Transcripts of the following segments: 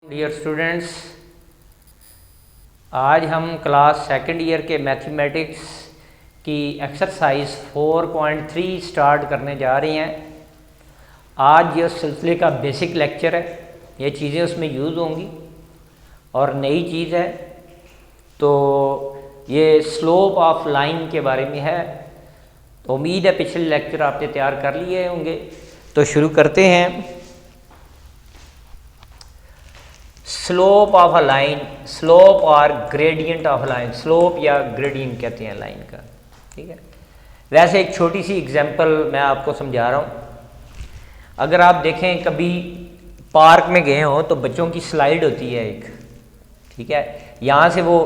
Dear students, आज हम class second year के मैथमेटिक्स की एक्सरसाइज 4.3 स्टार्ट करने जा रहे हैं। आज ये उस सिलसिले का बेसिक लेक्चर है, ये चीज़ें उसमें यूज़ होंगी और नई चीज़ है। तो ये स्लोप ऑफ लाइन के बारे में है। तो उम्मीद है पिछले लेक्चर आपने तैयार कर लिए होंगे। तो शुरू करते हैं। Slope of a line, slope और ग्रेडियंट ऑफ लाइन, स्लोप या ग्रेडियंट कहते हैं लाइन का, ठीक है। वैसे एक छोटी सी एग्जांपल मैं आपको समझा रहा हूँ। अगर आप देखें कभी पार्क में गए हो तो बच्चों की स्लाइड होती है एक, ठीक है। यहाँ से वो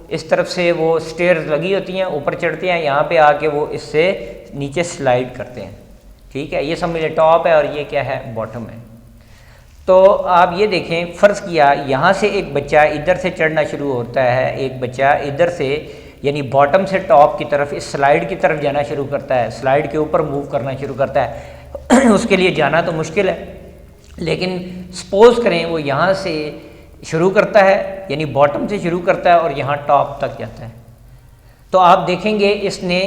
इस तरफ से वो स्टेयर्स लगी होती हैं, ऊपर चढ़ते हैं, यहाँ पे आके वो इससे नीचे स्लाइड करते हैं, ठीक है। ये समझ लें टॉप है और ये क्या है, बॉटम है। तो आप ये देखें, फ़र्ज़ किया यहाँ से एक बच्चा इधर से चढ़ना शुरू होता है, एक बच्चा इधर से यानी बॉटम से टॉप की तरफ इस स्लाइड की तरफ जाना शुरू करता है, स्लाइड के ऊपर मूव करना शुरू करता है। उसके लिए जाना तो मुश्किल है, लेकिन सपोज़ करें वो यहाँ से शुरू करता है, यानी बॉटम से शुरू करता है और यहाँ टॉप तक जाता है। तो आप देखेंगे इसने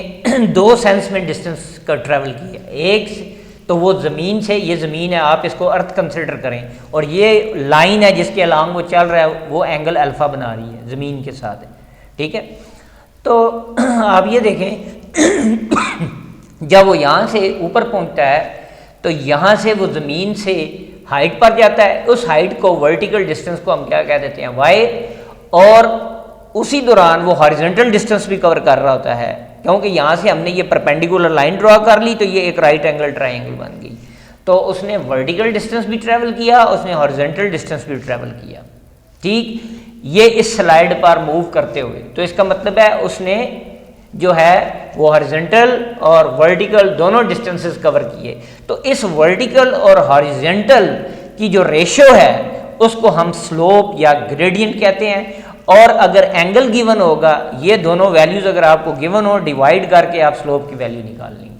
दो सेंस में डिस्टेंस का ट्रैवल किया। एक तो वो ज़मीन से, ये ज़मीन है, आप इसको अर्थ कंसिडर करें, और ये लाइन है जिसके अलॉन्ग वो चल रहा है, वो एंगल अल्फ़ा बना रही है ज़मीन के साथ, ठीक है। तो आप ये देखें जब वो यहाँ से ऊपर पहुँचता है तो यहाँ से वो ज़मीन से हाइट पर जाता है। उस हाइट को, वर्टिकल डिस्टेंस को हम क्या कह देते हैं, वाई, और उसी दौरान वो हॉरिजॉन्टल डिस्टेंस भी कवर कर रहा होता है, क्योंकि यहाँ से हमने ये परपेंडिकुलर लाइन ड्रॉ कर ली तो ये एक राइट एंगल ट्रायंगल बन गई। तो उसने वर्टिकल डिस्टेंस भी ट्रैवल किया, उसने हॉरिजॉन्टल डिस्टेंस भी ट्रैवल किया, ठीक, ये इस स्लाइड पर मूव करते हुए। तो इसका मतलब है उसने जो है वो हॉरिजॉन्टल और वर्टिकल दोनों डिस्टेंसेस कवर किए। तो इस वर्टिकल और हॉरिजॉन्टल की जो रेशो है उसको हम स्लोप या ग्रेडियंट कहते हैं। और अगर एंगल गिवन होगा, ये दोनों वैल्यूज अगर आपको गिवन हो, डिवाइड करके आप स्लोप की वैल्यू निकाल लेंगे,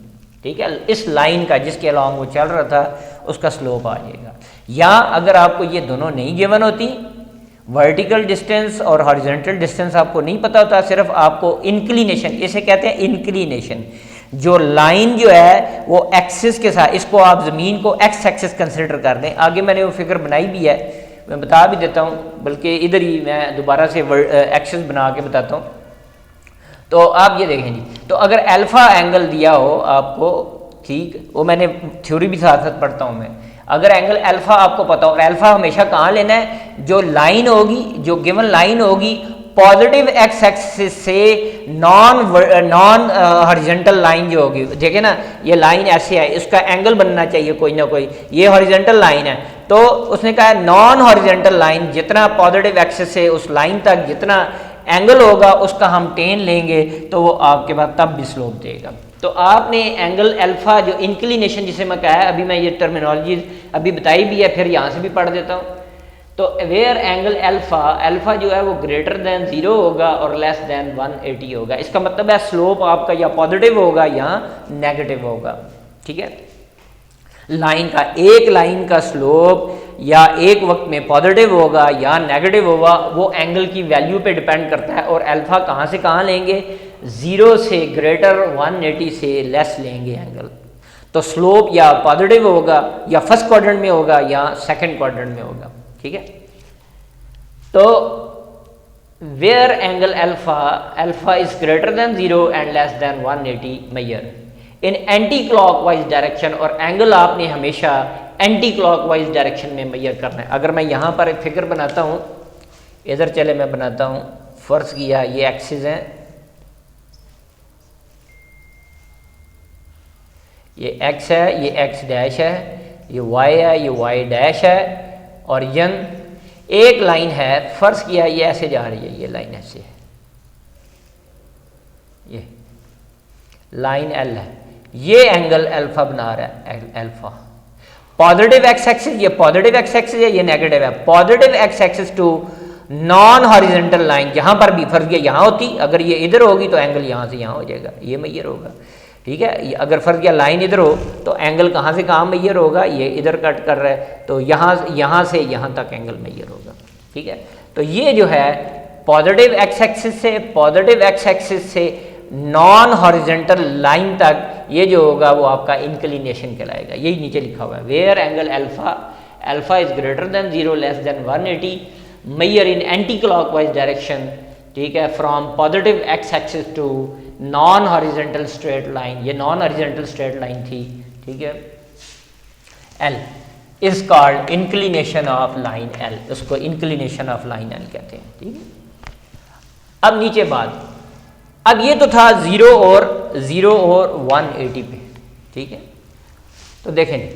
ठीक है। इस लाइन का जिसके अलॉन्ग वो चल रहा था उसका स्लोप आ जाएगा। या अगर आपको ये दोनों नहीं गिवन होती, वर्टिकल डिस्टेंस और हॉरिजॉन्टल डिस्टेंस आपको नहीं पता होता, सिर्फ आपको इंक्लिनेशन, इसे कहते हैं इंक्लिनेशन, जो लाइन जो है वो एक्सिस के साथ, इसको आप ज़मीन को एक्स एक्सिस कंसिडर कर दें। आगे मैंने वो फिगर बनाई भी है, मैं बता भी देता हूँ, बल्कि इधर ही मैं दोबारा से एक्सिस बना के बताता हूँ। तो आप ये देखें जी, तो अगर अल्फ़ा एंगल दिया हो आपको, ठीक, वो मैंने थ्योरी भी साथ साथ पढ़ता हूँ मैं। अगर एंगल अल्फ़ा आपको पता हो, और अल्फ़ा हमेशा कहाँ लेना है, जो लाइन होगी, जो गिवन लाइन होगी पॉजिटिव एक्स एक्सिस से नॉन हॉरिजॉन्टल लाइन जो होगी, देखिए ना ये लाइन ऐसे है, इसका एंगल बनना चाहिए कोई ना कोई, ये हॉरिजॉन्टल लाइन है। तो उसने कहा नॉन हॉरिजॉन्टल लाइन, जितना पॉजिटिव एक्सिस से उस लाइन तक जितना एंगल होगा उसका हम टेन लेंगे तो वो आपके पास तब भी स्लोप देगा। तो आपने एंगल अल्फ़ा, जो इंक्लिनेशन जिसे मैं कहा है, अभी मैं ये टर्मिनोलॉजी अभी बताई भी है, फिर यहाँ से भी पढ़ देता हूँ। तो वेयर एंगल अल्फ़ा, अल्फ़ा जो है वो ग्रेटर देन 0 होगा और लेस देन 180 होगा। इसका मतलब है स्लोप आपका या पॉजिटिव होगा या नेगेटिव होगा, ठीक है। लाइन का, एक लाइन का स्लोप या एक वक्त में पॉजिटिव होगा या नेगेटिव होगा, वो एंगल की वैल्यू पे डिपेंड करता है। और अल्फ़ा कहाँ से कहाँ लेंगे, 0 से ग्रेटर, 180 से लेस लेंगे एंगल। तो स्लोप या पॉजिटिव होगा या फर्स्ट क्वाड्रेंट में होगा या सेकंड क्वाड्रेंट में होगा, ठीक है। तो where angle alpha, alpha is greater than 0 and less than 180 measure in anti clockwise direction, और एंगल आपने हमेशा एंटी क्लॉकवाइज डायरेक्शन में मेजर करना है। अगर मैं यहाँ पर एक फिगर बनाता हूँ, इधर चले मैं बनाता हूँ, फर्ज किया ये एक्सिस है, ये एक्स है, ये एक्स डैश है, ये वाई है, ये वाई डैश है, और यन एक लाइन है, फर्ज किया ये ऐसे जा रही है, ये लाइन ऐसे है, ये लाइन एल है, ये एंगल अल्फ़ा बना रहा है, अल्फ़ा। पॉजिटिव एक्स एक्सिस, ये पॉजिटिव एक्स एक्सिस है, ये नेगेटिव है। Positive X axis to non horizontal line, जहां पर भी फर्ज किया यहाँ होती, अगर ये इधर होगी तो एंगल यहाँ से यहाँ हो जाएगा, ये मेजर होगा, ठीक है। अगर फर्ज किया लाइन इधर हो तो एंगल कहाँ से कहाँ मेजर होगा, ये इधर कट कर रहा है तो यहाँ से यहाँ तक एंगल मेजर होगा, ठीक है। तो ये जो है पॉजिटिव एक्स एक्सिस से नॉन हॉरिजेंटल लाइन तक ये जो होगा वो आपका इंक्लिनेशन कहलाएगा। यही नीचे लिखा हुआ है, where angle alpha is greater than 0 less than 180 measure in anti clockwise direction, ठीक है, from positive X axis to non horizontal straight line. ये नॉन हॉरिजेंटल स्ट्रेट लाइन थी, ठीक है। L is called inclination of line L, उसको inclination of line L कहते हैं, ठीक है। अब नीचे बात, अब ये तो था 0 और 180 पे, ठीक है। तो देखें,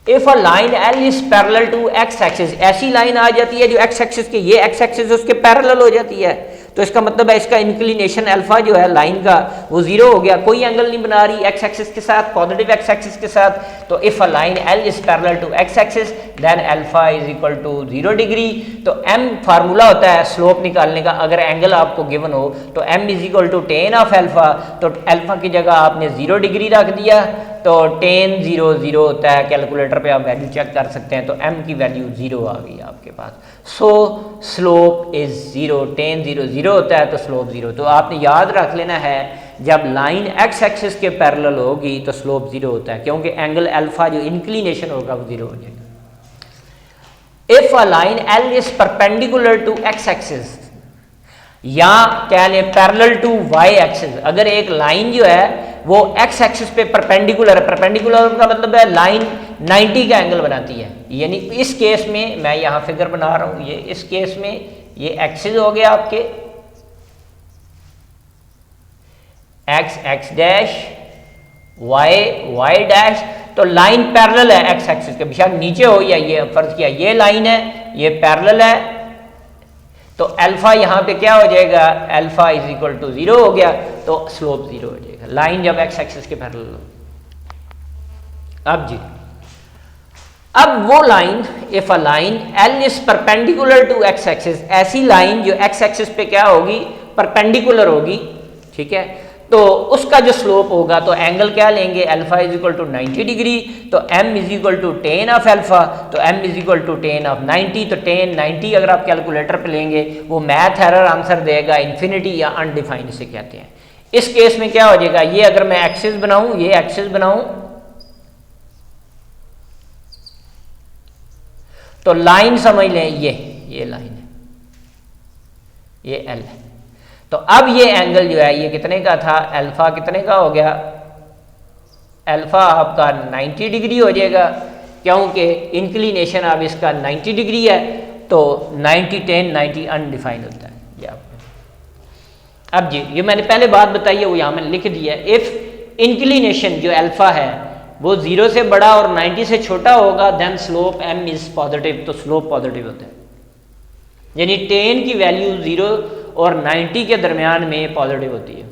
if a line L is parallel to X axis, ऐसी लाइन आ जाती है जो एक्स एक्सिस के, ये एक्स एक्सिस उसके पैरेलल हो जाती है, तो इसका मतलब है इसका इंक्लिनेशन अल्फा जो है लाइन का वो 0 हो गया, कोई एंगल नहीं बना रही एक्स एक्सिस के साथ, पॉजिटिव एक्स एक्सिस के साथ। तो if a line L is parallel to X axis then alpha is equal to 0 degree. तो एम फार्मूला होता है स्लोप निकालने का, अगर एंगल आपको गिवन हो तो M is equal to tan of alpha, तो अल्फा की जगह आपने 0 डिग्री रख दिया, तो टेन 0 0 होता है, कैलकुलेटर पे आप वैल्यू चेक कर सकते हैं, तो m की वैल्यू 0 आ गई आपके पास। सो स्लोप इज 0, टेन 0 0 होता है तो स्लोप 0। तो आपने याद रख लेना है जब लाइन x एक्सिस के पैरेलल होगी तो स्लोप 0 होता है, क्योंकि एंगल अल्फा जो इंक्लिनेशन होगा वो 0 हो जाएगा। If a line l is perpendicular to x axis, या कह लें पैरेलल टू y एक्सिस, अगर एक लाइन जो है वो x एक्सिस पे परपेंडिकुलर है, परपेंडिकुलर का मतलब है लाइन 90 का एंगल बनाती है, यानी इस केस में मैं यहाँ फिगर बना रहा हूँ, ये इस केस में ये एक्सिस हो गया आपके x डैश y डैश, तो लाइन पैरेलल है x एक्सिस के, बेशक नीचे हो या ये फर्ज किया ये लाइन है, ये पैरेलल है, तो अल्फा यहाँ पे क्या हो जाएगा, अल्फा इज इक्वल टू 0 हो गया, तो स्लोप 0 हो जाएगा लाइन जब एक्स एक्सिस के पैरेलल हो। अब जी, अब वो line, if a line L is perpendicular to X axis, ऐसी लाइन जो एक्स एक्सिस पे क्या होगी, परपेंडिकुलर होगी, ठीक है, तो उसका जो स्लोप होगा तो एंगल क्या लेंगे, alpha is equal to 90 degree, तो m is equal to tan of alpha, तो m is equal to tan of 90, तो टेन 90 अगर आप कैलकुलेटर पे लेंगे वो मैथ एरर आंसर देगा इन्फिनिटी या अनडिफाइंड से कहते हैं। इस केस में क्या हो जाएगा, ये अगर मैं एक्सिस बनाऊं, ये एक्सिस बनाऊं, तो लाइन समझ लें ये लाइन है, ये एल है, तो अब ये एंगल जो है ये कितने का था, अल्फा कितने का हो गया, अल्फा आपका 90 डिग्री हो जाएगा, क्योंकि इंक्लिनेशन अब इसका 90 डिग्री है, तो 90 10 90 अनडिफाइंड होता है ये आपको। अब जी, ये मैंने पहले बात बताई है वो यहाँ मैंने लिख दिया है, इफ इंक्लिनेशन जो अल्फा है वो 0 से बड़ा और 90 से छोटा होगा then slope m is positive, तो स्लोप पॉजिटिव होता है, यानी टेन की वैल्यू 0 और 90 के दरमियान में पॉजिटिव होती है।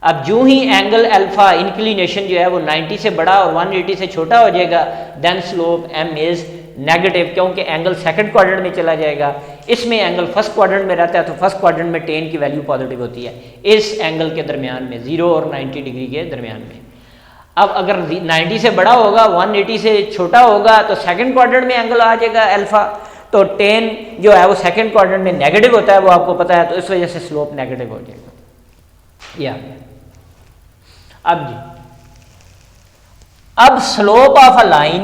अब जो ही एंगल अल्फा इंक्लिनेशन जो है वो 90 से बड़ा और 180 से छोटा हो जाएगा then slope m is negative, क्योंकि एंगल सेकंड क्वाड्रेंट में चला जाएगा, इसमें एंगल फर्स्ट क्वाड्रेंट में रहता है, तो फर्स्ट क्वाड्रेंट में टेन की वैल्यू पॉजिटिव होती है इस एंगल के दरमियान में, 0 और 90 डिग्री के दरमियान में। अब अगर 90 से बड़ा होगा 180 से छोटा होगा तो सेकंड क्वाड्रेंट में एंगल आ जाएगा अल्फा, तो 10 जो है वो सेकंड क्वाड्रेंट में नेगेटिव होता है, वो आपको पता है, तो इस वजह से स्लोप नेगेटिव हो जाएगा। या अब जी, अब slope of a line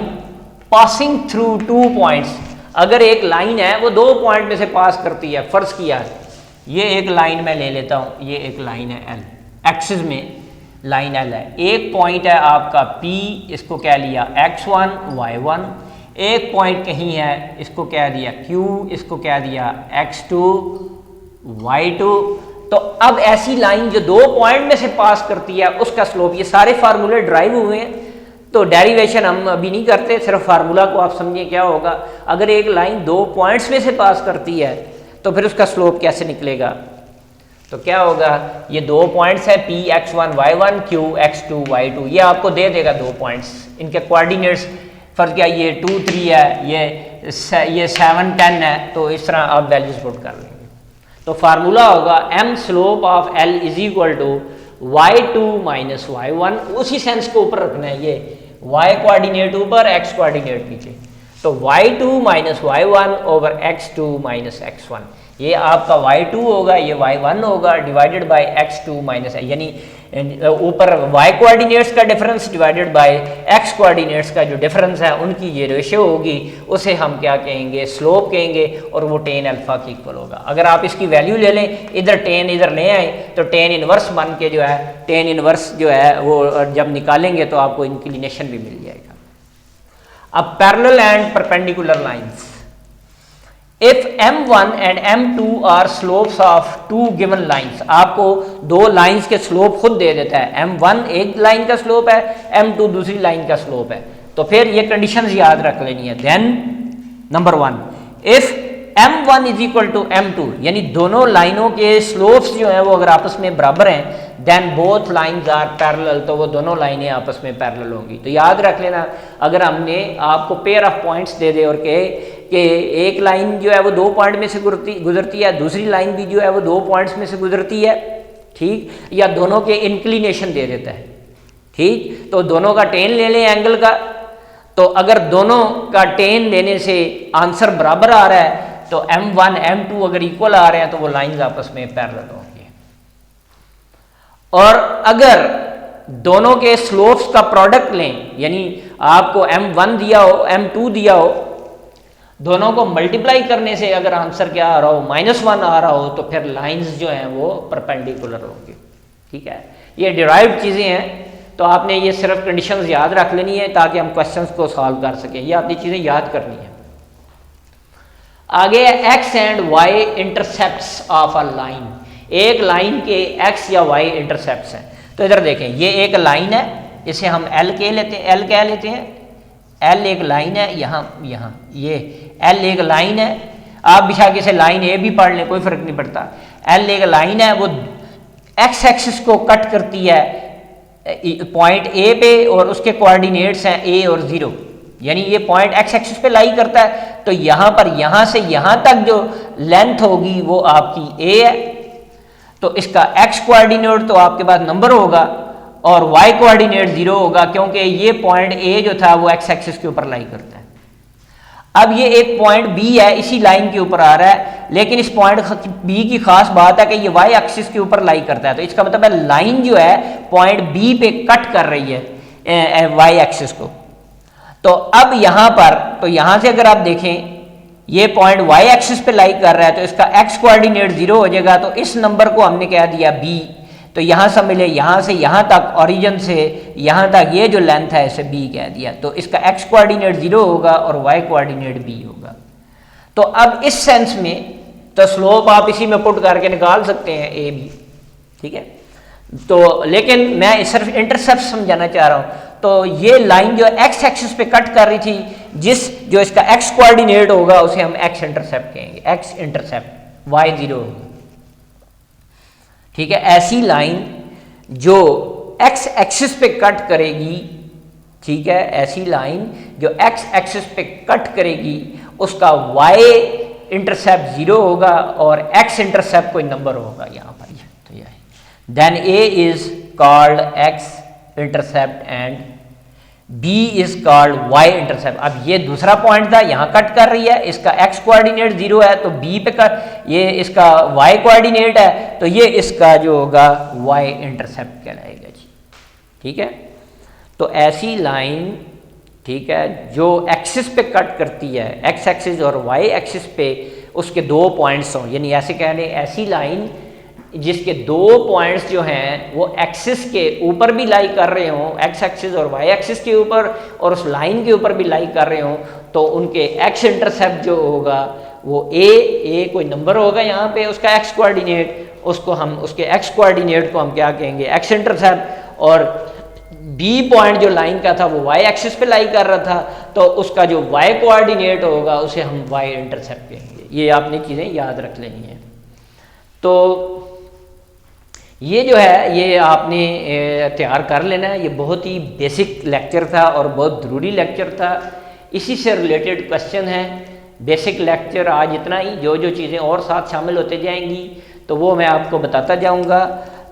passing through 2 points, अगर एक लाइन है वो 2 पॉइंट में से पास करती है, फर्ज किया ये एक लाइन मैं ले लेता हूं, ये एक लाइन है एल, एक्सिस में लाइन एल है, एक पॉइंट है आपका P, इसको कह लिया x1 y1, एक पॉइंट कहीं है इसको कह दिया Q, इसको कह दिया x2 y2। तो अब ऐसी लाइन जो 2 पॉइंट में से पास करती है उसका स्लोप, ये सारे फार्मूले ड्राइव हुए हैं, तो डेरिवेशन हम अभी नहीं करते, सिर्फ फार्मूला को आप समझिए क्या होगा। अगर एक लाइन 2 पॉइंट्स में से पास करती है तो फिर उसका स्लोप कैसे निकलेगा, तो क्या होगा, ये 2 पॉइंट्स है P x1 y1 Q x2 y2, ये आपको दे देगा 2 पॉइंट्स, इनके कोऑर्डिनेट्स फर्ज क्या, ये 2 3 है, ये 7 10 है, तो इस तरह आप वैल्यूज पुट कर लेंगे। तो फार्मूला होगा m slope of l is equal to y2 minus y1, उसी सेंस को ऊपर रखना है, ये y कोऑर्डिनेट ऊपर x कोऑर्डिनेट नीचे, तो y2 minus y1 over x2 minus x1, ये आपका y2 होगा, ये y1 होगा, डिवाइडेड बाय x2 माइनस, यानी ऊपर y कोऑर्डिनेट्स का difference divided by x coordinates का जो डिफरेंस है, उनकी ये रेशियो होगी, उसे हम क्या कहेंगे, स्लोप कहेंगे, और वो tan अल्फा की इक्वल होगा। अगर आप इसकी वैल्यू ले लें, इधर tan इधर ले आए, तो tan इनवर्स बन के जो है, tan इनवर्स जो है वो जब निकालेंगे तो आपको इंक्लिनेशन भी मिल जाएगा। अब parallel and perpendicular lines, if m1 and m2 are slopes of two given lines, आपको दो लाइंस के स्लोप खुद दे देता है, m1 एक लाइन का स्लोप है, m2 दूसरी लाइन का स्लोप है, तो फिर ये कंडीशंस याद रख लेनी है। Then number 1, if m1 is equal to m2, यानी दोनों लाइनों के स्लोप्स जो हैं वो अगर आपस में बराबर हैं, then both lines are parallel, तो वो दोनों लाइनें आपस में पैरेलल होंगी। तो याद रख लेना, अगर हमने आपको पेयर ऑफ पॉइंट्स दे दे और कहे कि एक लाइन जो है वो 2 पॉइंट में से गुजरती है, दूसरी लाइन भी जो है वो 2 पॉइंट्स में से गुजरती है, ठीक, या दोनों के इंक्लिनेशन दे देता है, ठीक, तो दोनों का टेन ले लें एंगल का, तो अगर दोनों का टेन लेने से आंसर बराबर आ रहा है, तो m1 m2 अगर इक्वल आ रहे हैं तो वो लाइंस आपस में पैरेलल होंगे। और अगर दोनों के स्लोप्स का प्रोडक्ट लें, यानी आपको m1 दिया हो, m2 दिया हो, दोनों को मल्टीप्लाई करने से अगर आंसर क्या आ रहा हो, -1 आ रहा हो, तो फिर लाइंस जो हैं वो परपेंडिकुलर होंगे, ठीक है। ये डिराइव्ड चीज़ें हैं, तो आपने ये सिर्फ कंडीशंस याद रख लेनी है ताकि हम क्वेश्चंस को सॉल्व कर सकें, ये आपने चीज़ें याद करनी है। आगे x and y intercepts of a line, एक लाइन के x या y इंटरसेप्ट्स हैं। तो इधर देखें, ये एक लाइन है, इसे हम L कह लेते हैं, L कह लेते हैं, L एक लाइन है, यहाँ ये L एक लाइन है, आप बिछा के इसे लाइन A भी पढ़ लें, कोई फर्क नहीं पड़ता। L एक लाइन है, वो x एक्सिस को कट करती है पॉइंट A पे, और उसके कोऑर्डिनेट्स हैं A और 0, यानी ये पॉइंट x एक्सिस पे लाई करता है, तो यहाँ पर यहाँ से यहाँ तक जो लेंथ होगी वो आपकी a है, तो इसका x कोऑर्डिनेट तो आपके पास नंबर होगा और y कोऑर्डिनेट 0 होगा, क्योंकि ये पॉइंट a जो था वो x एक्सिस के ऊपर लाई करता है। अब ये एक पॉइंट b है, इसी लाइन के ऊपर आ रहा है, लेकिन इस पॉइंट b की खास बात है कि ये y एक्सिस के ऊपर लाई करता है, तो इसका मतलब है लाइन जो है पॉइंट b पे कट कर रही है y एक्सिस को। तो अब यहाँ पर, तो यहाँ से अगर आप देखें ये पॉइंट y एक्सिस पे लाई कर रहा है, तो इसका x कोऑर्डिनेट 0 हो जाएगा, तो इस नंबर को हमने कह दिया b, तो यहाँ से मिले, यहाँ से यहाँ तक, ओरिजिन से यहाँ तक ये जो लेंथ है इसे b कह दिया, तो इसका x कोऑर्डिनेट 0 होगा और y कोऑर्डिनेट b होगा। तो अब इस सेंस में तो स्लोप आप इसी में पुट करके निकाल सकते हैं a b, ठीक है। तो लेकिन मैं सिर्फ इंटरसेप्ट समझाना चाह रहा हूँ, तो ये लाइन जो x एक्सिस पे कट कर रही थी, जो इसका x कोऑर्डिनेट होगा उसे हम x इंटरसेप्ट कहेंगे, x इंटरसेप्ट y 0 होगा, ठीक है। ऐसी लाइन जो x एक्सिस पे कट करेगी, ठीक है, ऐसी लाइन जो x एक्सिस पे कट करेगी उसका y इंटरसेप्ट 0 होगा और x इंटरसेप्ट कोई नंबर होगा यहाँ पर, तो यह then a is called x intercept and b is called y intercept. अब ये दूसरा पॉइंट था, यहाँ कट कर रही है, इसका x कोऑर्डिनेट 0 है, तो b पे कट, ये इसका y कोऑर्डिनेट है, तो ये इसका जो होगा y इंटरसेप्ट कहलाएगा जी, ठीक है। तो ऐसी लाइन, ठीक है, जो एक्सिस पे कट करती है, x एक्सिस और y एक्सिस पे उसके 2 पॉइंट्स हों, यानी ऐसे कह लें, ऐसी लाइन जिसके 2 पॉइंट्स जो हैं वो एक्सिस के ऊपर भी लाई कर रहे हों, x एक्सिस और y एक्सिस के ऊपर, और उस लाइन के ऊपर भी लाई कर रहे हों, तो उनके x इंटरसेप्ट जो होगा वो a कोई नंबर होगा यहाँ पे, उसका x कोऑर्डिनेट, उसको हम, उसके x कोऑर्डिनेट को हम क्या कहेंगे, x इंटरसेप्ट, और b पॉइंट जो लाइन का था वो y एक्सिस पे लाई कर रहा था, तो उसका जो y कोऑर्डिनेट होगा उसे हम y इंटरसेप्ट कहेंगे। ये आपने चीज़ें याद रख लेनी है। तो ये जो है ये आपने तैयार कर लेना है, ये बहुत ही बेसिक लेक्चर था और बहुत ज़रूरी लेक्चर था, इसी से रिलेटेड क्वेश्चन है। बेसिक लेक्चर आज इतना ही, जो जो चीज़ें और साथ शामिल होते जाएंगी तो वो मैं आपको बताता जाऊंगा।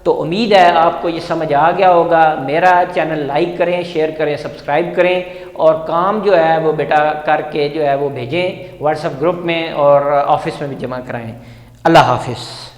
तो उम्मीद है आपको ये समझ आ गया होगा। मेरा चैनल लाइक करें, शेयर करें, सब्सक्राइब करें और काम जो है वो बेटा करके जो है वो भेजें व्हाट्सएप ग्रुप में और ऑफिस में भी जमा कराएं। अल्लाह हाफिज़।